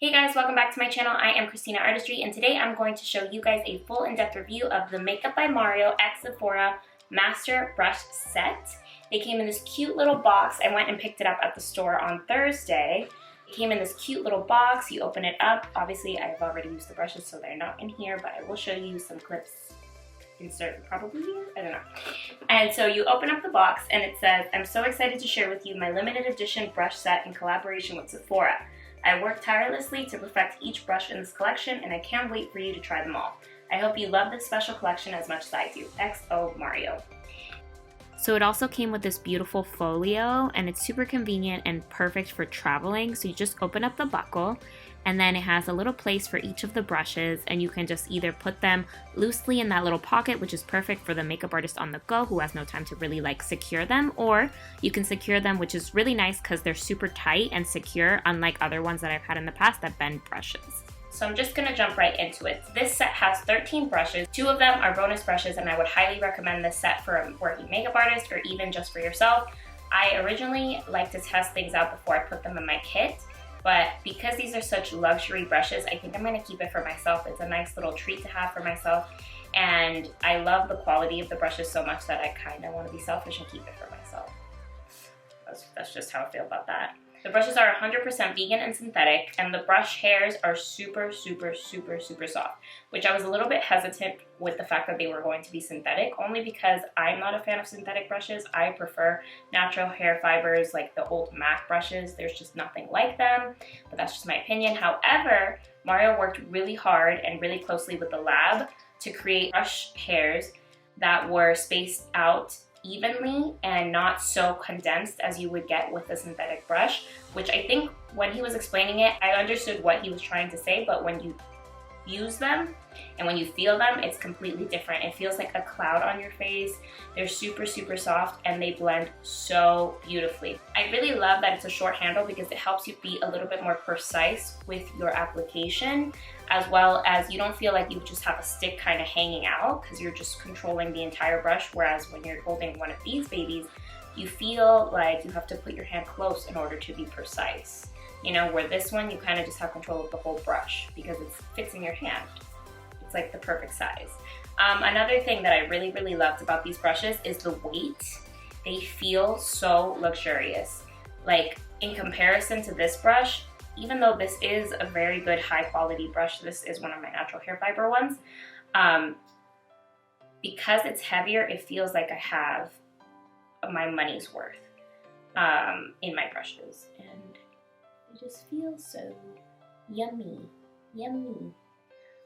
Hey guys, welcome back to my channel. I am Christina Artistry, and today I'm going to show you guys a full in-depth review of the Makeup by Mario x Sephora Master Brush Set. They came in this cute little box. I went and picked it up at the store on Thursday. It came in this cute little box. You open it up. Obviously, I've already used the brushes, so they're not in here, but I will show you some clips. Insert probably here? I don't know. And so you open up the box and it says, "I'm so excited to share with you my limited edition brush set in collaboration with Sephora. I worked tirelessly to perfect each brush in this collection, and I can't wait for you to try them all. I hope you love this special collection as much as I do. XO Mario." So it also came with this beautiful folio, and it's super convenient and perfect for traveling. So you just open up the buckle, and then it has a little place for each of the brushes, and you can just either put them loosely in that little pocket, which is perfect for the makeup artist on the go who has no time to really secure them, or you can secure them, which is really nice because they're super tight and secure, unlike other ones that I've had in the past that bend brushes. So I'm just gonna jump right into it. This set has 13 brushes. 2 of them are bonus brushes, and I would highly recommend this set for a working makeup artist or even just for yourself. I originally like to test things out before I put them in my kit, but because these are such luxury brushes, I think I'm gonna keep it for myself. It's a nice little treat to have for myself, and I love the quality of the brushes so much that I kinda wanna be selfish and keep it for myself. That's just how I feel about that. The brushes are 100% vegan and synthetic, and the brush hairs are super soft, which I was a little bit hesitant with the fact that they were going to be synthetic, only because I'm not a fan of synthetic brushes. I prefer natural hair fibers like the old MAC brushes. There's just nothing like them, but that's just my opinion. However, Mario worked really hard and really closely with the lab to create brush hairs that were spaced out evenly and not so condensed as you would get with a synthetic brush, which I think when he was explaining it, I understood what he was trying to say, but when you use them and when you feel them, it's completely different. It feels like a cloud on your face. They're super soft, and they blend so beautifully. I really love that it's a short handle because it helps you be a little bit more precise with your application, as well as you don't feel like you just have a stick kind of hanging out because you're just controlling the entire brush, whereas when you're holding one of these babies, you feel like you have to put your hand close in order to be precise. You know, where this one, you kind of just have control of the whole brush because it fits in your hand. It's like the perfect size. Another thing that I really loved about these brushes is the weight. They feel so luxurious. Like, in comparison to this brush, even though this is a very good high quality brush, this is one of my natural hair fiber ones, because it's heavier, it feels like I have my money's worth in my brushes. And it just feels so yummy.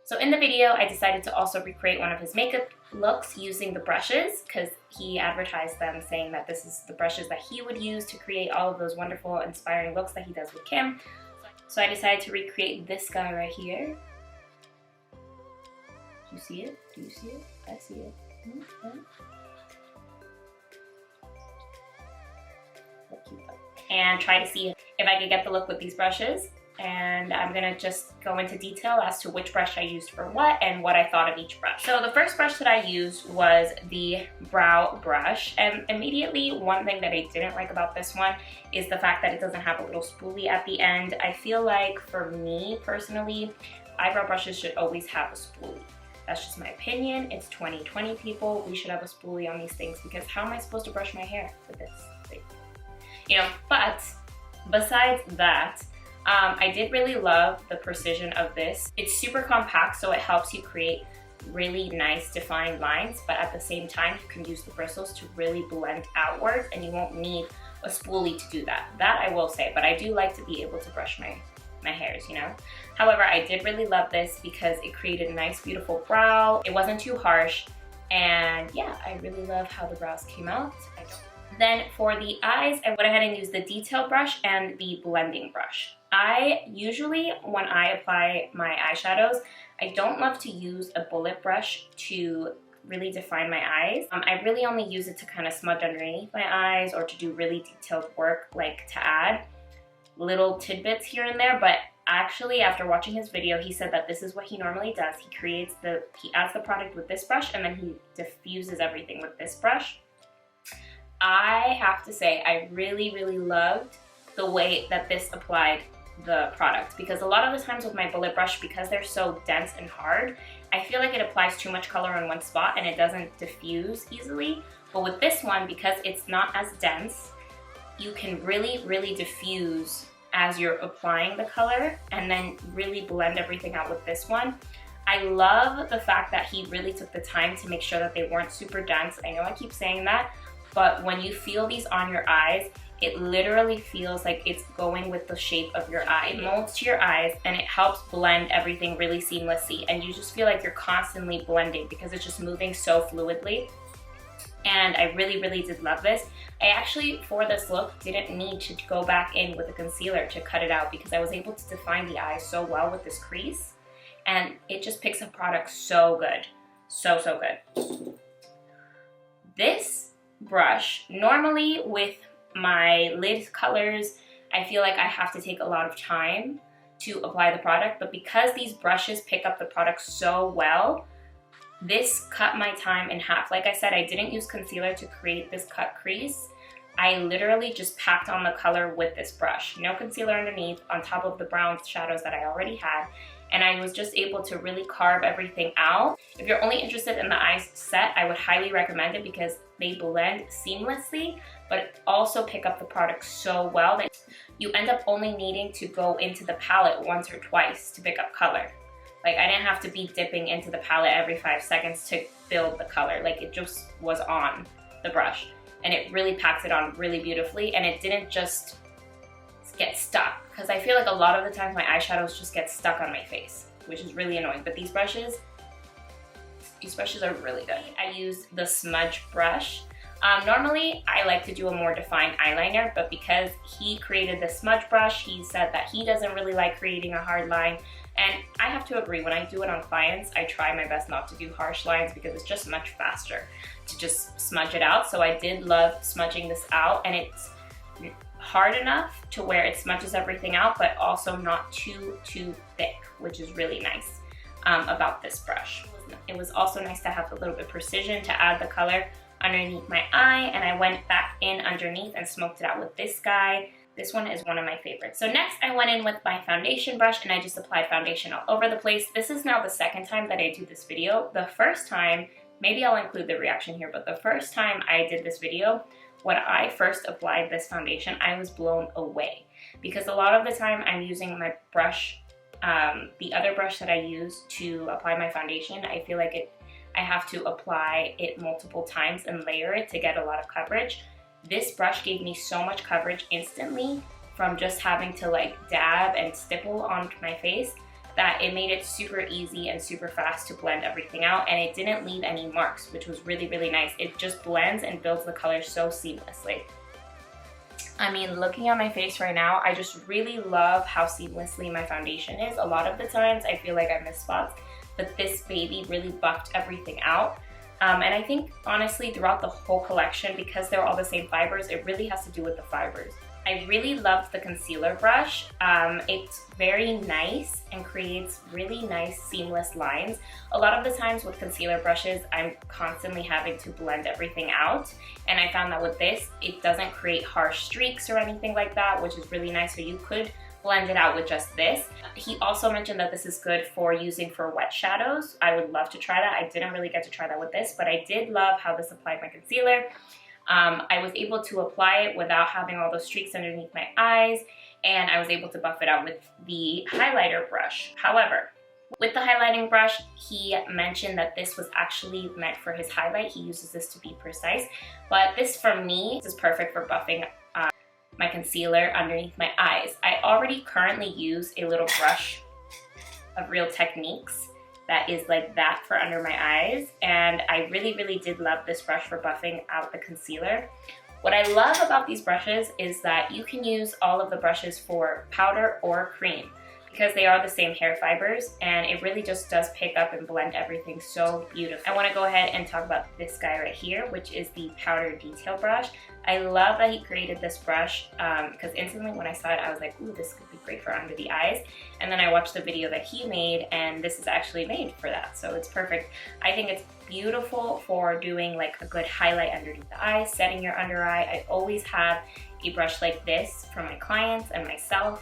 So in the video, I decided to also recreate one of his makeup looks using the brushes because he advertised them saying that this is the brushes that he would use to create all of those wonderful, inspiring looks that he does with Kim. So I decided to recreate this guy right here. Do you see it? Do you see it? I see it. And try to see if I could get the look with these brushes, and I'm gonna just go into detail as to which brush I used for what and what I thought of each brush. So the first brush that I used was the brow brush, and immediately one thing that I didn't like about this one is the fact that it doesn't have a little spoolie at the end. I feel like, for me personally, eyebrow brushes should always have a spoolie. That's just my opinion. It's 2020, people. We should have a spoolie on these things, because how am I supposed to brush my hair with this thing? You know, but besides that, I did really love the precision of this. It's super compact, so it helps you create really nice defined lines, but at the same time, you can use the bristles to really blend outwards, and you won't need a spoolie to do that. That I will say, but I do like to be able to brush my hairs, you know? However, I did really love this because it created a nice, beautiful brow. It wasn't too harsh, and yeah, I really love how the brows came out. Then for the eyes, I went ahead and used the detail brush and the blending brush. I usually, when I apply my eyeshadows, I don't love to use a bullet brush to really define my eyes. I really only use it to kind of smudge underneath my eyes or to do really detailed work, like to add little tidbits here and there. But actually, after watching his video, he said that this is what he normally does. He adds the product with this brush, and then he diffuses everything with this brush. I have to say, I really loved the way that this applied the product, because a lot of the times with my bullet brush, because they're so dense and hard, I feel like it applies too much color in one spot and it doesn't diffuse easily. But with this one, because it's not as dense, you can really diffuse as you're applying the color and then really blend everything out with this one. I love the fact that he really took the time to make sure that they weren't super dense. I know I keep saying that, but when you feel these on your eyes, it literally feels like it's going with the shape of your eye. It molds to your eyes and it helps blend everything really seamlessly, and you just feel like you're constantly blending because it's just moving so fluidly. And I really did love this. I actually, for this look, didn't need to go back in with a concealer to cut it out because I was able to define the eye so well with this crease, and it just picks up product so good. So good. This brush, normally with my lid colors, I feel like I have to take a lot of time to apply the product, but because these brushes pick up the product so well, this cut my time in half. Like I said, I didn't use concealer to create this cut crease. I literally just packed on the color with this brush. No concealer underneath, on top of the brown shadows that I already had. And I was just able to really carve everything out. If you're only interested in the eyes set, I would highly recommend it because they blend seamlessly, but also pick up the product so well that you end up only needing to go into the palette once or twice to pick up color. Like, I didn't have to be dipping into the palette every 5 seconds to build the color. Like, it just was on the brush. And it really packs it on really beautifully, and it didn't just get stuck. Because I feel like a lot of the times my eyeshadows just get stuck on my face, which is really annoying. But these brushes are really good. I used the smudge brush. Normally, I like to do a more defined eyeliner, but because he created the smudge brush, he said that he doesn't really like creating a hard line. And I have to agree, when I do it on clients, I try my best not to do harsh lines because it's just much faster to just smudge it out. So I did love smudging this out, and it's hard enough to where it smudges everything out, but also not too thick, which is really nice about this brush. It was also nice to have a little bit of precision to add the color underneath my eye, and I went back in underneath and smoked it out with this guy. This one is one of my favorites. So next I went in with my foundation brush and I just applied foundation all over the place. This is now the second time that I do this video. The first time, maybe I'll include the reaction here, but the first time I did this video, when I first applied this foundation, I was blown away. Because a lot of the time I'm using my brush, the other brush that I use to apply my foundation, I feel like I have to apply it multiple times and layer it to get a lot of coverage. This brush gave me so much coverage instantly from just having to like dab and stipple on my face that it made it super easy and super fast to blend everything out, and it didn't leave any marks, which was really nice. It just blends and builds the color so seamlessly. I mean, looking at my face right now, I just really love how seamlessly my foundation is. A lot of the times I feel like I miss spots, but this baby really buffed everything out. And I think, honestly, throughout the whole collection, because they're all the same fibers, it really has to do with the fibers. I really love the concealer brush. It's very nice and creates really nice seamless lines. A lot of the times with concealer brushes, I'm constantly having to blend everything out. And I found that with this, it doesn't create harsh streaks or anything like that, which is really nice. So you could blend it out with just this. He also mentioned that this is good for using for wet shadows. I would love to try that. I didn't really get to try that with this, but I did love how this applied my concealer. I was able to apply it without having all those streaks underneath my eyes, and I was able to buff it out with the highlighter brush. However, with the highlighting brush, he mentioned that this was actually meant for his highlight. He uses this to be precise, but this for me is perfect for buffing my concealer underneath my eyes. I already currently use a little brush of Real Techniques that is like that for under my eyes, and I really did love this brush for buffing out the concealer. What I love about these brushes is that you can use all of the brushes for powder or cream because they are the same hair fibers, and it really just does pick up and blend everything so beautifully. I want to go ahead and talk about this guy right here, which is the powder detail brush. I love that he created this brush because instantly when I saw it, I was like, ooh, this could be great for under the eyes. And then I watched the video that he made, and this is actually made for that, so it's perfect. I think it's beautiful for doing like a good highlight underneath the eye, setting your under eye. I always have a brush like this for my clients and myself.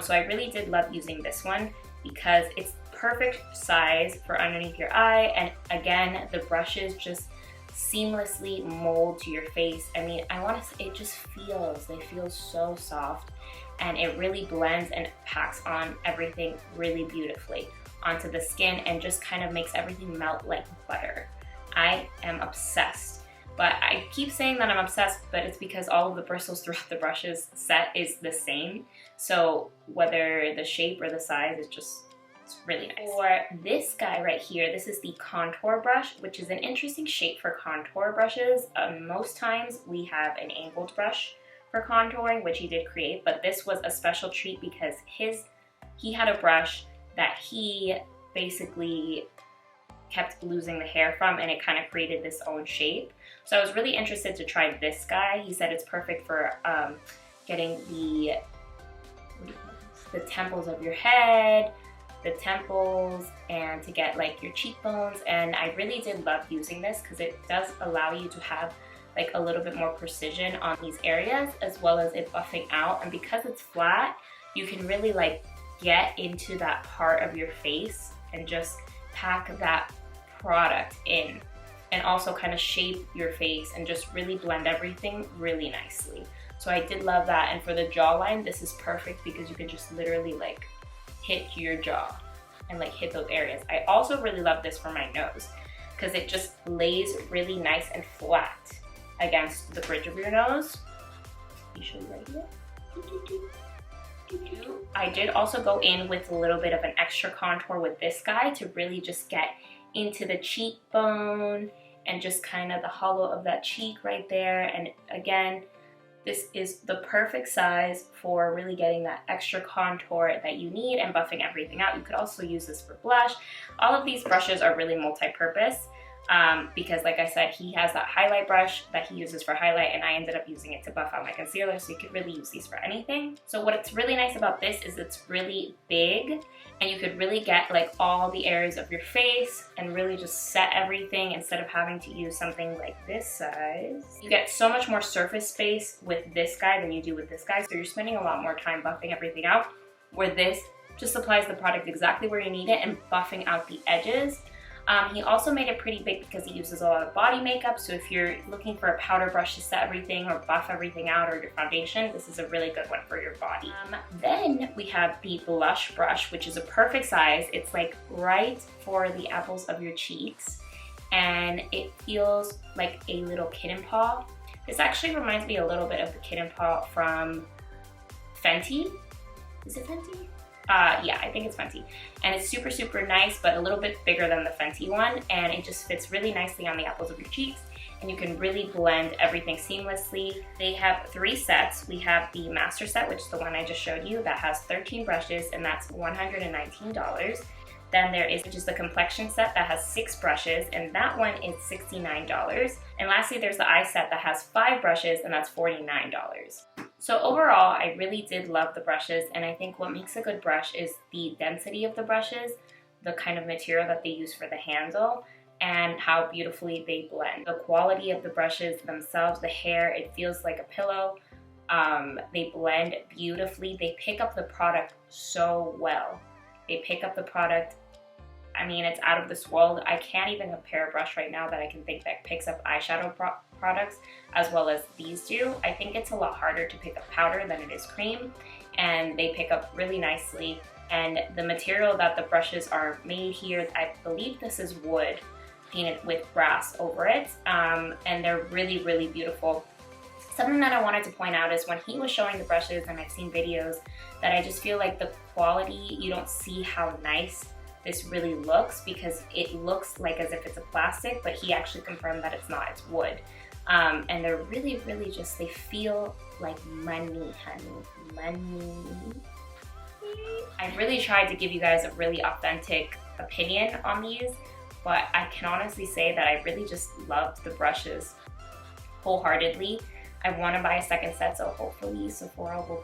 So I really did love using this one because it's perfect size for underneath your eye, and again, the brushes just seamlessly mold to your face. I mean, I want to say, they feel so soft, and it really blends and packs on everything really beautifully onto the skin and just kind of makes everything melt like butter. I am obsessed. But I keep saying that I'm obsessed, but it's because all of the bristles throughout the brushes set is the same. So whether the shape or the size, it's really nice. For this guy right here, this is the contour brush, which is an interesting shape for contour brushes. Most times we have an angled brush for contouring, which he did create, but this was a special treat because he had a brush that he basically kept losing the hair from, and it kind of created this own shape. So I was really interested to try this guy. He said it's perfect for getting the temples of your head, the temples, and to get like your cheekbones. And I really did love using this because it does allow you to have like a little bit more precision on these areas, as well as it buffing out. And because it's flat, you can really like get into that part of your face and just pack that product in, and also kind of shape your face and just really blend everything really nicely. So I did love that. And for the jawline, this is perfect because you can just literally like hit your jaw and like hit those areas. I also really love this for my nose because it just lays really nice and flat against the bridge of your nose. Let me show you right here. I did also go in with a little bit of an extra contour with this guy to really just get into the cheekbone and just kind of the hollow of that cheek right there. And again, this is the perfect size for really getting that extra contour that you need and buffing everything out. You could also use this for blush. All of these brushes are really multi-purpose because like I said, he has that highlight brush that he uses for highlight, and I ended up using it to buff out my concealer, so you could really use these for anything. So what's really nice about this is it's really big, and you could really get like all the areas of your face and really just set everything instead of having to use something like this size. You get so much more surface space with this guy than you do with this guy, so you're spending a lot more time buffing everything out, where this just applies the product exactly where you need it and buffing out the edges. He also made it pretty big because he uses a lot of body makeup, so if you're looking for a powder brush to set everything or buff everything out, or your foundation, this is a really good one for your body. Then we have the blush brush, which is a perfect size. It's like right for the apples of your cheeks, and it feels like a little kitten paw. This actually reminds me a little bit of the kitten paw from Fenty. Is it Fenty? Yeah, I think it's Fenty. And it's super, super nice, but a little bit bigger than the Fenty one. And it just fits really nicely on the apples of your cheeks. And you can really blend everything seamlessly. They have 3 sets. We have the master set, which is the one I just showed you, that has 13 brushes, and that's $119. Then there is, which is the Complexion set that has 6 brushes, and that one is $69. And lastly, there's the eye set that has 5 brushes, and that's $49. So overall, I really did love the brushes, and I think what makes a good brush is the density of the brushes, the kind of material that they use for the handle, and how beautifully they blend. The quality of the brushes themselves, the hair, it feels like a pillow. They blend beautifully. They pick up the product so well. They pick up the product, I mean, it's out of this world. I can't even compare a brush right now that I can think that picks up eyeshadow products as well as these do. I think it's a lot harder to pick up powder than it is cream, and they pick up really nicely. And the material that the brushes are made here, I believe this is wood painted with brass over it, and they're really, really beautiful. Something that I wanted to point out is when he was showing the brushes, and I've seen videos, that I just feel like the quality, you don't see how nice this really looks, because it looks like as if it's a plastic, but he actually confirmed that it's not, it's wood. And they're really, really just, they feel like money, honey, money. I really tried to give you guys a really authentic opinion on these, but I can honestly say that I really just loved the brushes wholeheartedly. I want to buy a second set, so hopefully Sephora will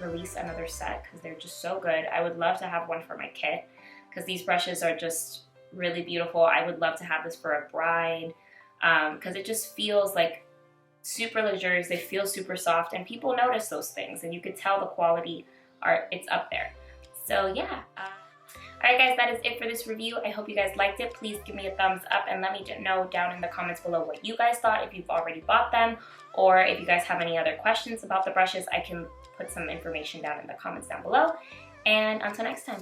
release another set because they're just so good. I would love to have one for my kit because these brushes are just really beautiful. I would love to have this for a bride because it just feels like super luxurious. They feel super soft, and people notice those things, and you could tell the quality it's up there. So yeah. Alright guys, that is it for this review. I hope you guys liked it. Please give me a thumbs up and let me know down in the comments below what you guys thought, if you've already bought them, or if you guys have any other questions about the brushes, I can put some information down in the comments down below. And until next time.